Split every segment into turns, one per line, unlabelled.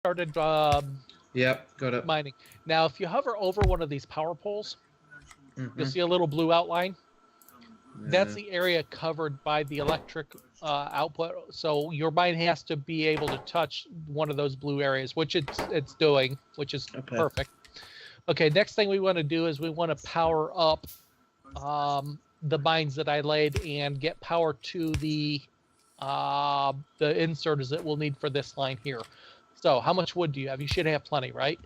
started
Yep, got it.
mining. Now, if you hover over one of these power poles, you'll see a little blue outline. That's the area covered by the electric output. So your mine has to be able to touch one of those blue areas, which it's doing, which is perfect. Okay, next thing we want to do is we want to power up the mines that I laid and get power to the inserters that we'll need for this line here. So how much wood do you have? You should have plenty, right?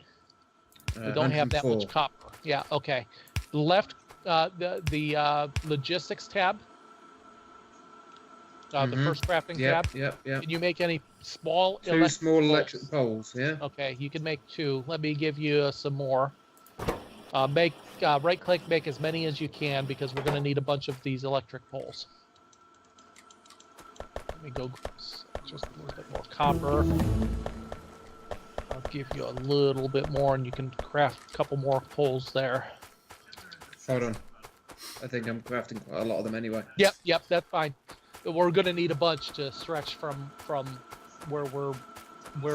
We don't have that much copper. Yeah, okay. Left the logistics tab, the first crafting tab.
Yep.
Can you make any small
two small electric poles? Yeah.
Okay, you can make 2. Let me give you some more. Make right click, make as many as you can because we're going to need a bunch of these electric poles. Let me go just a little bit more copper. I'll give you a little bit more and you can craft a couple more poles there.
Hold on. I think I'm crafting quite a lot of them anyway.
Yep, that's fine. We're going to need a bunch to stretch from where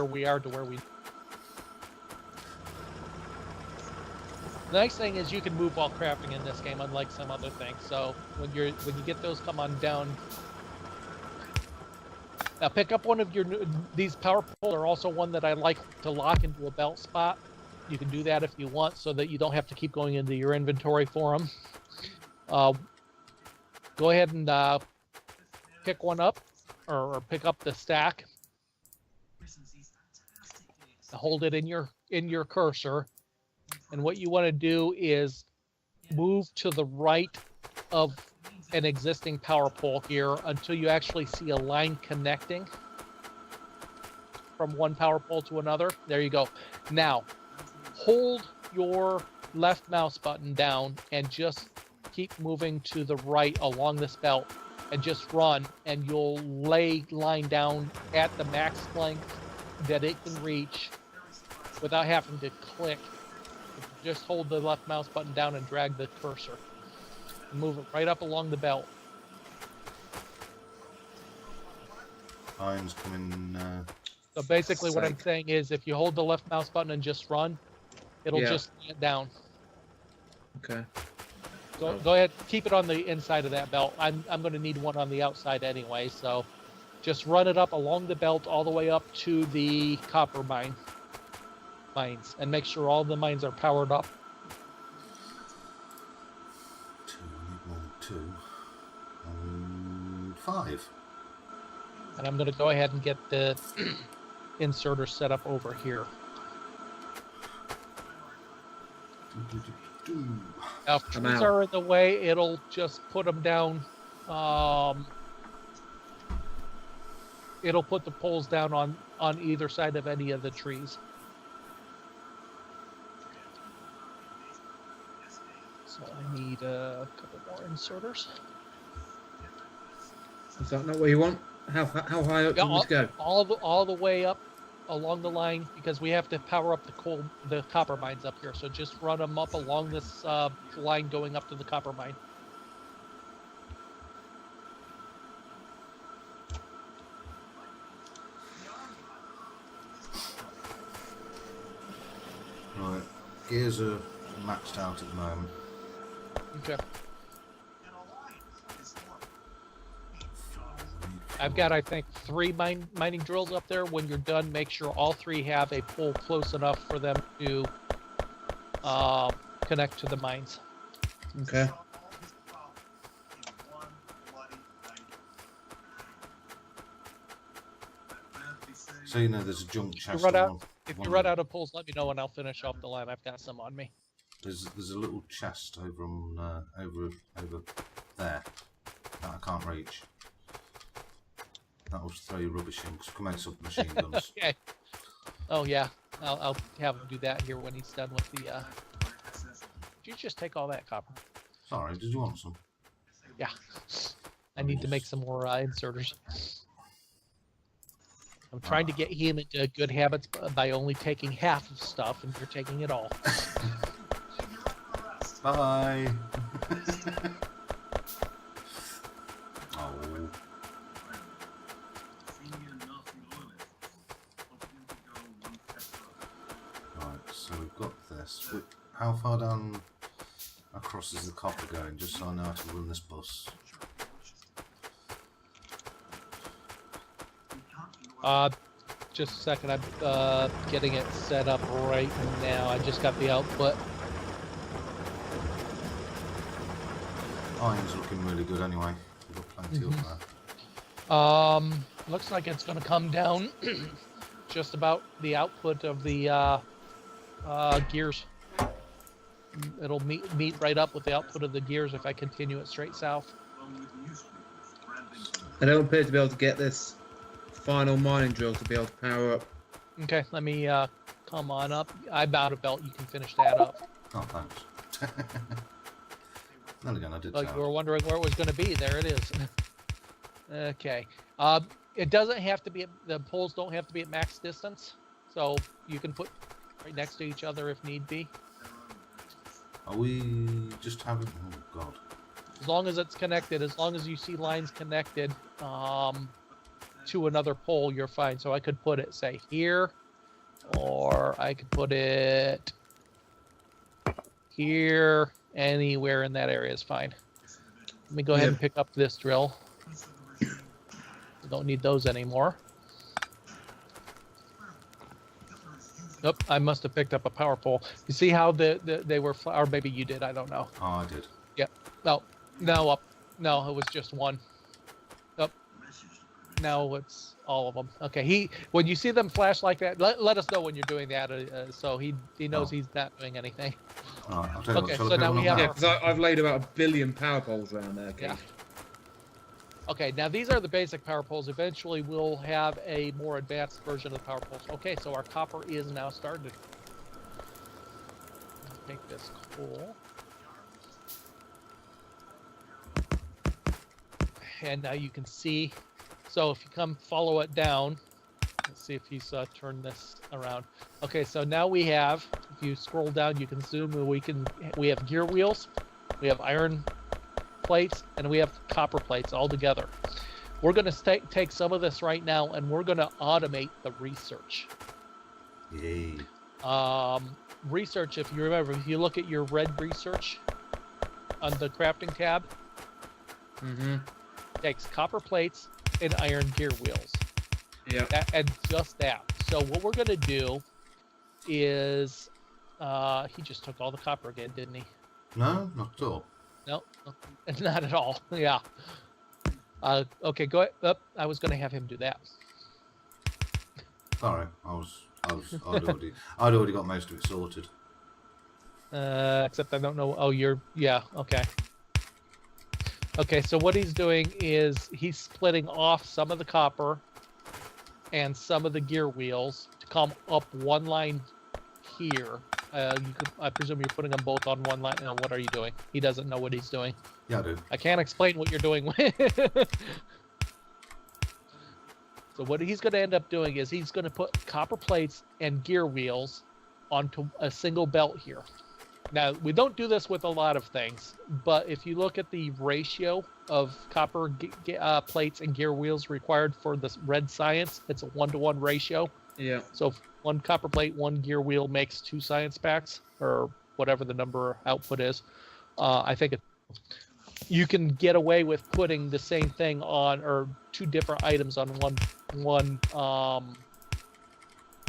we are to where we. The nice thing is you can move while crafting in this game, unlike some other things. So when you get those, come on down. Now pick up one of these power poles are also one that I like to lock into a belt spot. You can do that if you want, so that you don't have to keep going into your inventory for them. Go ahead and pick one up, or pick up the stack. Hold it in your cursor, and what you want to do is move to the right of an existing power pole here until you actually see a line connecting from one power pole to another. There you go. Now, hold your left mouse button down and just keep moving to the right along this belt and just run, and you'll lay line down at the max length that it can reach without having to click. Just hold the left mouse button down and drag the cursor. Move it right up along the belt.
Iron's coming.
So basically what I'm saying is if you hold the left mouse button and just run, it'll just get down.
Okay.
Go ahead, keep it on the inside of that belt. I'm going to need one on the outside anyway, so just run it up along the belt all the way up to the copper mines, and make sure all the mines are powered up.
2, 5.
And I'm going to go ahead and get the inserter set up over here. Now, if trees are in the way, it'll just put them down. It'll put the poles down on either side of any of the trees. So I need a couple more inserters.
Is that not what you want? How high up do you go?
All the way up along the line, because we have to power up the copper mines up here. So just run them up along this line going up to the copper mine.
Right, gears are maxed out at the moment.
Okay. I've got, I think, 3 mining drills up there. When you're done, make sure all 3 have a pole close enough for them to connect to the mines.
Okay.
So you know there's a junk chest.
If you run out of poles, let me know and I'll finish off the line. I've got some on me.
There's a little chest over on over there that I can't reach. That was throw your rubbish in, because come out submachine guns.
Okay. Oh yeah, I'll have him do that here when he's done with the. Did you just take all that copper?
Sorry, did you want some?
Yeah. I need to make some more inserters. I'm trying to get him into good habits by only taking half of stuff, and you're taking it all.
Bye. Oh. so we've got this. How far down across is the copper going? Just so I know how to run this bus.
Just a second. I'm getting it set up right now. I just got the output.
Iron's looking really good anyway. We've got plenty of that.
Looks like it's going to come down just about the output of the gears. It'll meet right up with the output of the gears if I continue it straight south.
I don't appear to be able to get this final mining drill to be able to power up.
Okay, let me come on up. I'm out of belt. You can finish that up.
Oh, thanks. Then again, I did
Oh, you were wondering where it was going to be. There it is. Okay. It doesn't have to be. The poles don't have to be at max distance, so you can put right next to each other if need be.
Are we just having... Oh, God.
As long as it's connected, as long as you see lines connected to another pole, you're fine. So I could put it, say, here, or I could put it here. Anywhere in that area is fine. Let me go ahead and pick up this drill. Don't need those anymore. Nope, I must have picked up a power pole. You see how they were, or maybe you did, I don't know.
Oh, I did.
Yeah. No, it was just one. Nope. Now it's all of them. Okay, when you see them flash like that, let us know when you're doing that, so he knows he's not doing anything.
All right, I'll tell you
Okay,
what,
so now we have...
Yeah, because I've laid about 1 billion power poles around there, Keith.
Yeah. Okay, now these are the basic power poles. Eventually, we'll have a more advanced version of the power poles. Okay, so our copper is now started. Make this cool. And now you can see. So if you come follow it down, let's see if he's turned this around. Okay, so now we have. If you scroll down, you can zoom. We have gear wheels. We have iron plates, and we have copper plates all together. We're going to take some of this right now, and we're going to automate the research.
Yay.
Research, if you remember, if you look at your red research on the crafting tab, takes copper plates and iron gear wheels.
Yeah.
And just that. So what we're going to do is, he just took all the copper again, didn't he?
No, not at all.
No, not at all. Yeah. Okay, go ahead. I was going to have him do that.
Sorry, I'd already got most of it sorted.
Except I don't know. Oh, yeah. Okay. Okay, so what he's doing is he's splitting off some of the copper and some of the gear wheels to come up one line here. I presume you're putting them both on one line. No, what are you doing? He doesn't know what he's doing.
Yeah, I do.
I can't explain what you're doing. So what he's going to end up doing is he's going to put copper plates and gear wheels onto a single belt here. Now, we don't do this with a lot of things, but if you look at the ratio of copper plates and gear wheels required for this red science, it's a 1-to-1 ratio.
Yeah.
So if 1 copper plate, 1 gear wheel makes 2 science packs, or whatever the number output is. I think you can get away with putting the same thing on, or 2 different items on one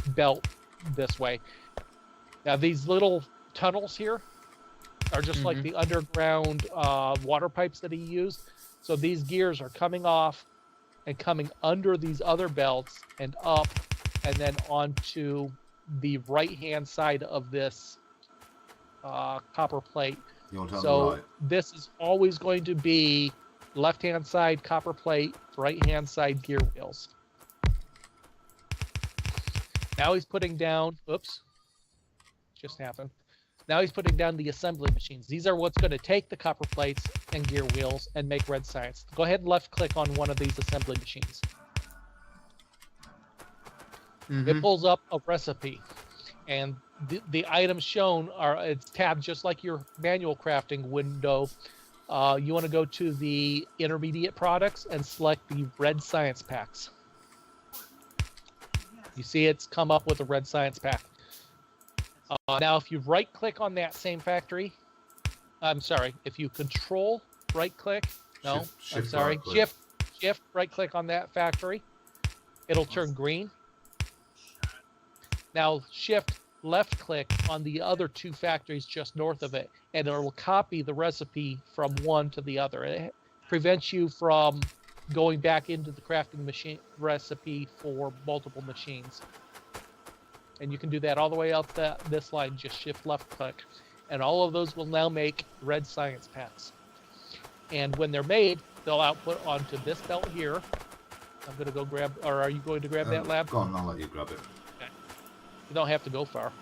belt this way. Now these little tunnels here are just like the underground water pipes that he used. So these gears are coming off and coming under these other belts and up, and then onto the right-hand side of this copper plate.
So right.
This is always going to be left-hand side copper plate, right-hand side gear wheels. Now he's putting down, oops, just happened. Now he's putting down the assembly machines. These are what's going to take the copper plates and gear wheels and make red science. Go ahead and left-click on one of these assembly machines. It pulls up a recipe, and the items shown it's tabbed just like your manual crafting window. You want to go to the intermediate products and select the red science packs. You see it's come up with a red science pack. Now, if you right-click on that same factory, I'm sorry, if you control right-click, no, I'm sorry,
right-click.
shift right-click on that factory, it'll turn green. Now, shift left-click on the other 2 factories just north of it, and it will copy the recipe from one to the other. It prevents you from going back into the crafting machine recipe for multiple machines. And you can do that all the way up this line, just shift left click. And all of those will now make red science packs. And when they're made, they'll output onto this belt here. I'm going to go grab, or are you going to grab that lab?
Go on, I'll let you grab it.
Okay. You don't have to go far.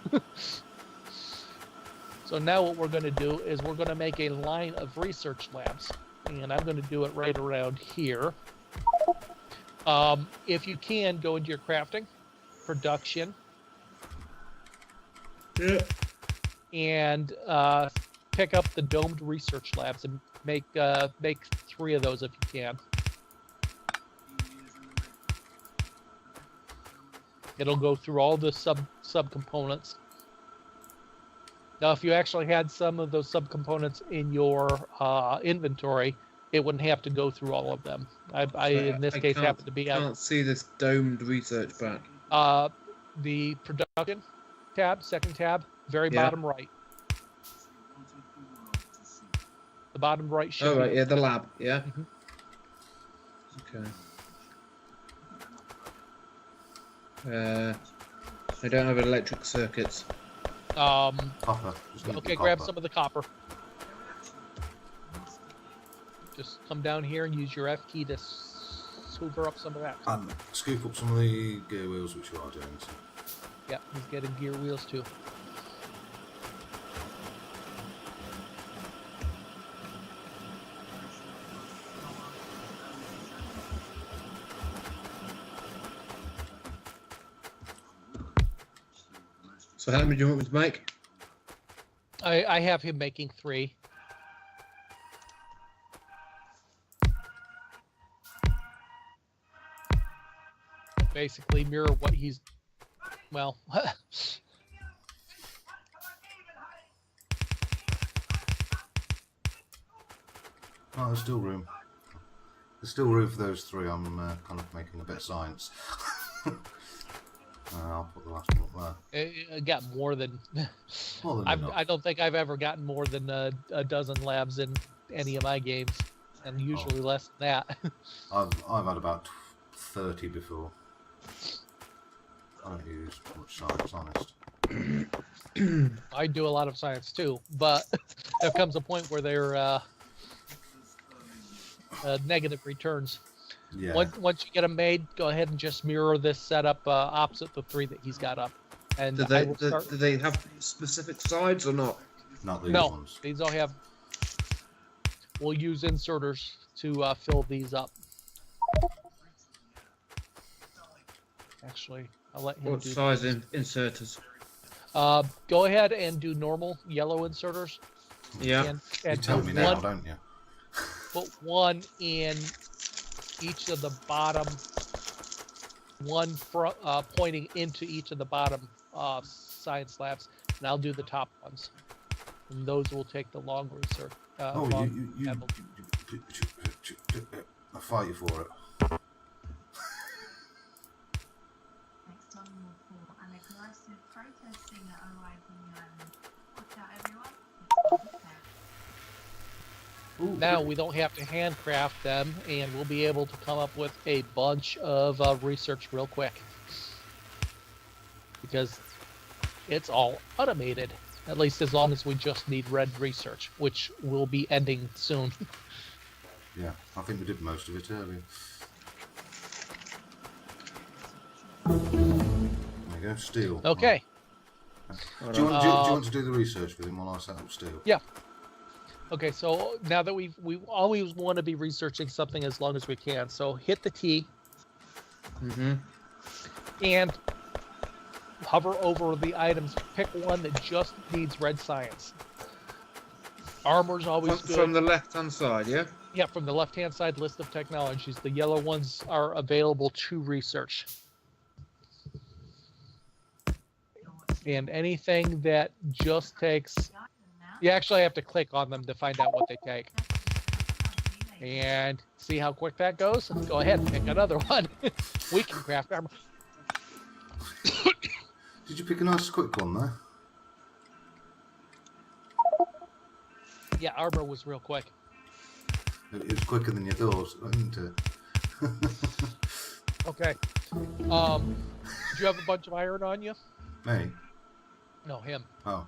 So now what we're going to do is we're going to make a line of research labs. And I'm going to do it right around here. If you can, go into your crafting, production,
Yeah.
and pick up the domed research labs and make 3 of those if you can. It'll go through all the subcomponents. Now, if you actually had some of those subcomponents in your inventory, it wouldn't have to go through all of them. I in this case happen to be out.
Can't see this domed research pack.
The production tab, second tab, very
Yeah.
bottom right. The bottom right should
Oh
be.
right, yeah, the lab, yeah.
Mhm.
Okay. I don't have electric circuits.
Copper. Just need
Okay,
the
grab
copper.
some of the copper. Just come down here and use your F key to hoover up some of that.
And scoop up some of the gear wheels, which you are doing. So.
Yeah, he's getting gear wheels too.
So how many do you want me to make?
I have him making 3. Basically mirror what he's, well,
Oh, there's still room. There's still room for those 3. I'm kind of making a bit of science. I'll put the last one up
I got more than,
there. More than enough.
I don't think I've ever gotten more than a dozen labs in any of my games, and usually less than that.
I've had about 30 before. I don't use much science, honest.
I do a lot of science too, but there comes a point where they're negative returns.
Yeah.
Once you get them made, go ahead and just mirror this setup opposite the 3 that he's got up. And
Do
I
they,
will
do,
start...
do they have specific sides or not?
Not these
No,
ones.
these all have... We'll use inserters to fill these up. Actually, I'll let him
What
do
size
this.
inserters?
Go ahead and do normal yellow inserters.
Yeah.
And
You tell
put
me now,
one,
don't you?
put one in each of the bottom, one pointing into each of the bottom science labs, and I'll do the top ones. And those will take the long research.
I'll fight you for it.
Next on your call, an aggressive protest singer arriving. Watch out, everyone.
Ooh,
Now we don't have to handcraft them, and we'll be able to come up with a bunch of research real quick. Because it's all automated, at least as long as we just need red research, which will be ending soon.
Yeah, I think we did most of it earlier. There you go, steel.
Okay.
Right. Do you want to do the research with him while I set up steel?
Yeah. Okay, so now that we always want to be researching something as long as we can. So hit the T
Mm-hmm.
and hover over the items. Pick one that just needs red science. Armor's always good.
From the left-hand side, yeah?
Yeah, from the left-hand side list of technologies, the yellow ones are available to research. And anything that just takes,
Diamond now.
you actually have to click on them to find out what they take. And see how quick that goes? Go ahead, pick another one. We can craft armor.
Did you pick a nice quick one there?
Yeah, armor was real quick.
It was quicker than your doors, wasn't it?
Okay. Do you have a bunch of iron on you?
Me?
No, him.
Oh.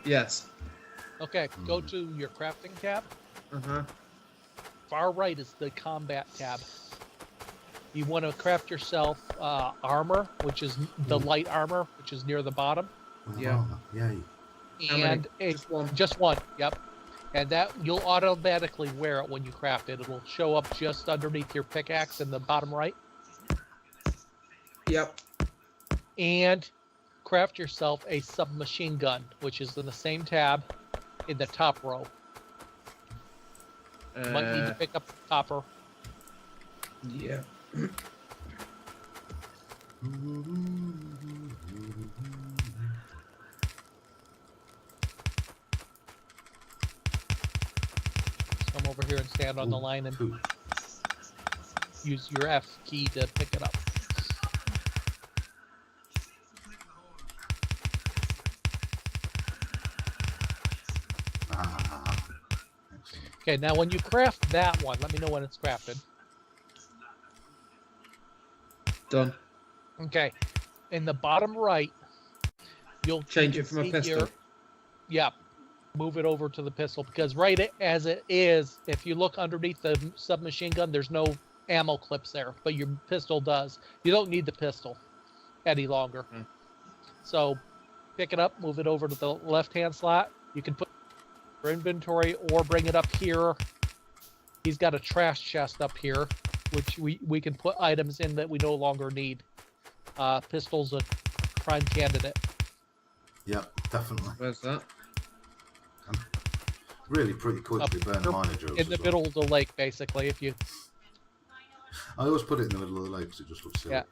Yes.
Okay, go to your crafting tab.
Uh-huh.
Far right is the combat tab. You want to craft yourself armor, which is the light armor, which is near the bottom.
Yeah.
Yay.
How many?
And
Just one.
just one. Yep. And that you'll automatically wear it when you craft it. It'll show up just underneath your pickaxe in the bottom right.
Yep.
And craft yourself a submachine gun, which is in the same tab in the top row. Might need to pick up the copper.
Yeah.
Come over here and stand on the line and
Ooh.
use your F key to pick it up.
Excellent.
Okay, now when you craft that one, let me know when it's crafted.
Done.
Okay, in the bottom right, you'll
Change
you
it from a
can see
pistol.
here- yeah, move it over to the pistol because as it is, if you look underneath the submachine gun, there's no ammo clips there, but your pistol does. You don't need the pistol any longer.
Hmm.
So pick it up, move it over to the left-hand slot. You can put your inventory or bring it up here. He's got a trash chest up here, which we can put items in that we no longer need. Pistol's a prime candidate.
Yep, definitely.
Where's that?
Really pretty quickly burn
here
miner drills.
in the
as well.
middle of the lake, basically. If you
I always put it in the middle of the lake because it just looks silly.
Yeah.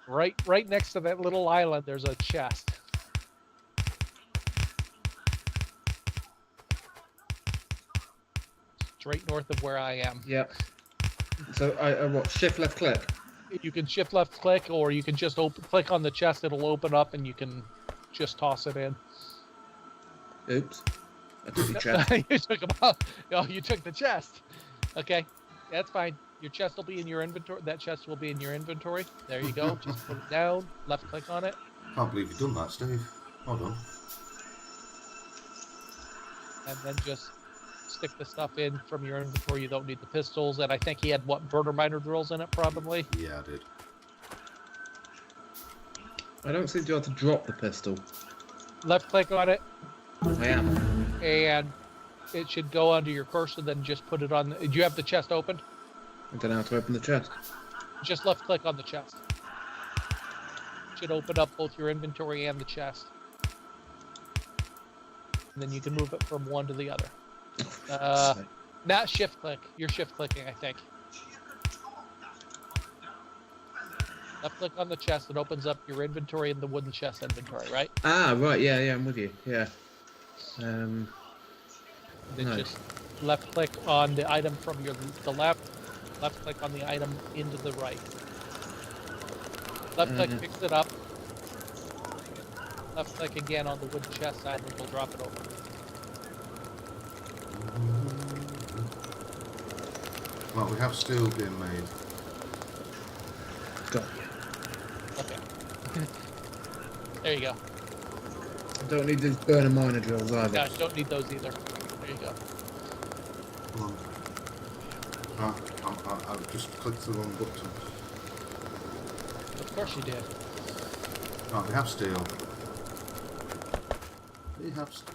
right next to that little island, there's a chest. Straight north of where I am.
Yep. So I what? Shift left click.
You can shift left click, or you can just click on the chest. It'll open up, and you can just toss it in.
Oops. I took the chest.
You took them out. Oh, you took the chest. Okay, that's fine. Your chest will be in your inventory. That chest will be in your inventory. There you go. Just put it down. Left click on it.
Can't believe you've done that, Steve. Well done.
And then just stick the stuff in from your inventory. You don't need the pistols. And I think he had, what, burner miner drills in it, probably?
Yeah, I did.
I don't seem to be able to drop the pistol.
Left click on it,
I am.
and it should go under your cursor, then just put it on. Do you have the chest open?
I don't know how to open the chest.
Just left click on the chest. Should open up both your inventory and the chest. And then you can move it from one to the other. Not shift click. You're shift clicking, I think. Left click on the chest. It opens up your inventory and the wooden chest inventory, right?
Ah, right. Yeah, yeah. I'm with you. Yeah.
Then
No.
just left click on the item from the left. Left click on the item into the right. Left click picks it up. Left click again on the wooden chest side and it'll drop it over.
Well, we have steel being made.
Got
Okay. There you go.
I don't need these burner miner drills either.
No, you don't need those either. There you go.
Come on. I've just clicked the wrong button.
Of course you did.
Right, we have steel. We have steel.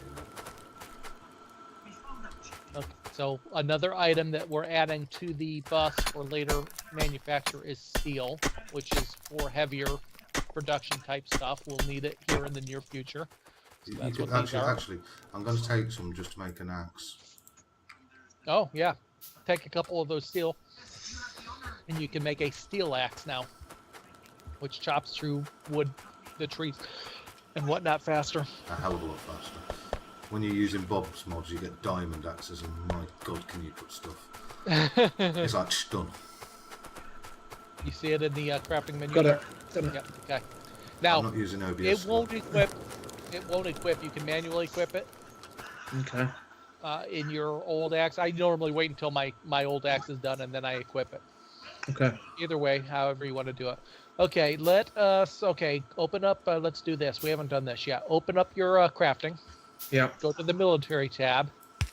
Okay. So another item that we're adding to the bus for later manufacture is steel, which is for heavier production type stuff. We'll need it here in the near future. So that's what these are.
Actually, I'm going to take some just to make an axe.
Oh, yeah. Take a couple of those steel. And you can make a steel axe now, which chops through wood, the trees, and whatnot faster.
A hell of a lot faster. When you're using Bob's mods, you get diamond axes, and my god, can you put stuff? It's like stun.
You see it in the crafting menu?
Got it. Got it.
Yep, okay.
I'm
Now,
not using OBS.
it won't equip. It won't equip. You can manually equip it
Okay.
in your old axe. I normally wait until my old axe is done and then I equip it.
Okay.
Either way, however you want to do it. Okay, let us. Okay, open up. Let's do this. We haven't done this yet. Open up your crafting.
Yep.
Go to the military tab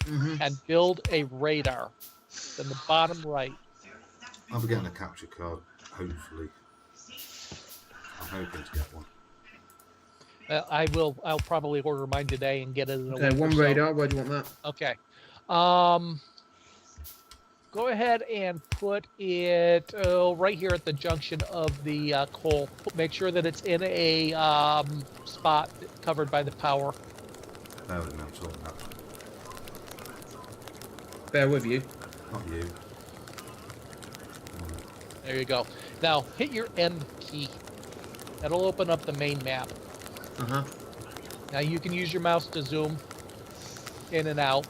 and build a radar. It's in the bottom right.
I'll be getting a capture card, hopefully. I'm hoping to get one.
I will. I'll probably order mine today and get it in a
Okay,
week or
one
so.
radar. Where do you want that?
Okay. Go ahead and put it right here at the junction of the coal. Make sure that it's in a spot covered by the power.
Bear with me, I'm sorting that.
Bear with you.
Not you.
There you go. Now hit your M key. That'll open up the main map.
Uh-huh.
Now you can use your mouse to zoom in and out.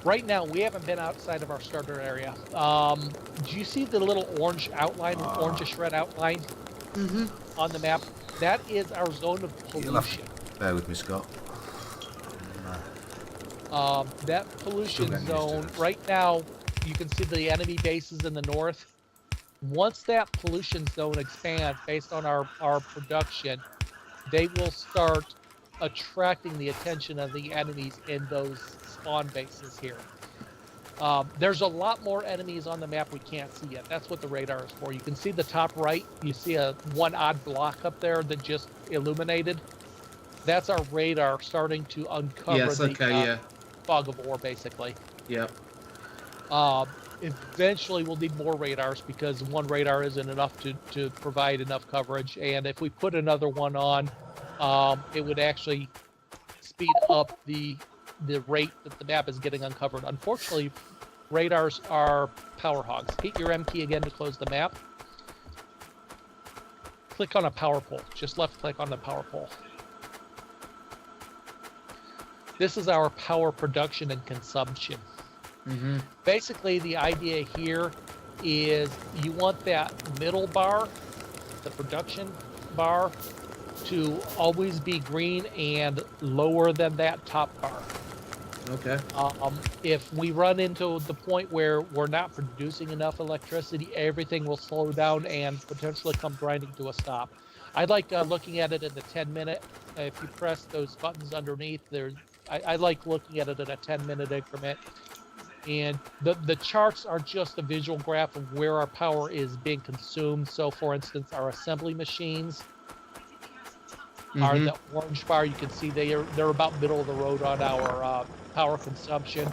Right now, we haven't been outside of our starter area. Do you see the little orange outline, orangish red outline on the map? That is our zone of pollution.
Bear with me, Scott.
That pollution
getting used to
zone,
this.
right now, you can see the enemy bases in the north. Once that pollution zone expands based on our production, they will start attracting the attention of the enemies in those spawn bases here. There's a lot more enemies on the map we can't see yet. That's what the radar is for. You can see the top right. You see one odd block up there that just illuminated. That's our radar starting to uncover
Yes.
the
Okay. Yeah.
fog of war, basically.
Yep.
Eventually, we'll need more radars because one radar isn't enough to provide enough coverage. And if we put another one on, it would actually speed up the rate that the map is getting uncovered. Unfortunately, radars are power hogs. Hit your M key again to close the map. Click on a power pole. Just left click on the power pole. This is our power production and consumption. Basically, the idea here is you want that middle bar, the production bar, to always be green and lower than that top bar.
Okay.
If we run into the point where we're not producing enough electricity, everything will slow down and potentially come grinding to a stop. I like looking at it in the 10-minute. If you press those buttons underneath, I like looking at it in a 10-minute increment. And the charts are just a visual graph of where our power is being consumed. So, for instance, our assembly machines are the orange bar. You can see they're about middle of the road on our power consumption.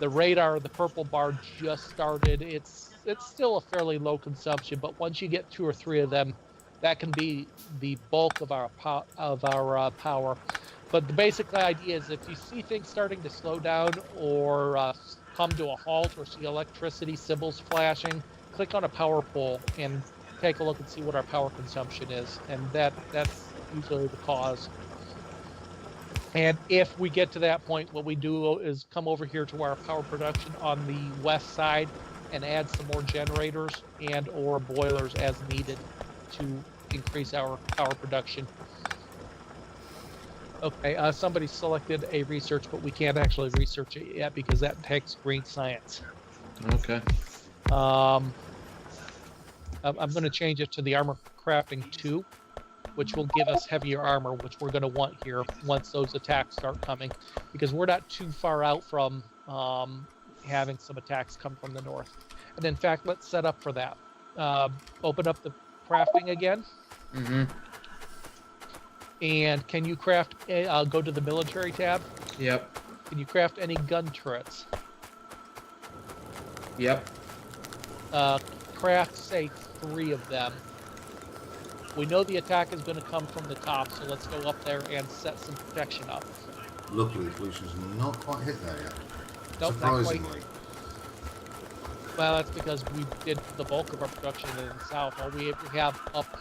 The radar, the purple bar, just started. It's still a fairly low consumption, but once you get 2 or 3 of them, that can be the bulk of our power. But the basic idea is if you see things starting to slow down or come to a halt or see electricity symbols flashing, click on a power pole and take a look and see what our power consumption is. And that's usually the cause. And if we get to that point, what we do is come over here to our power production on the west side and add some more generators and or boilers as needed to increase our power production. Okay, somebody selected a research, but we can't actually research it yet because that takes green science.
Okay.
I'm going to change it to the armor crafting 2, which will give us heavier armor, which we're going to want here once those attacks start coming, because we're not too far out from having some attacks come from the north. And in fact, let's set up for that. Open up the crafting again. And can you craft, go to the military tab?
Yep.
Can you craft any gun turrets?
Yep.
Craft, say, 3 of them. We know the attack is going to come from the top, so let's go up there and set some protection up.
Luckily, the pollution's not quite hit there yet.
Nope, not quite.
Surprisingly.
Well, that's because we did the bulk of our production in the south. All we have up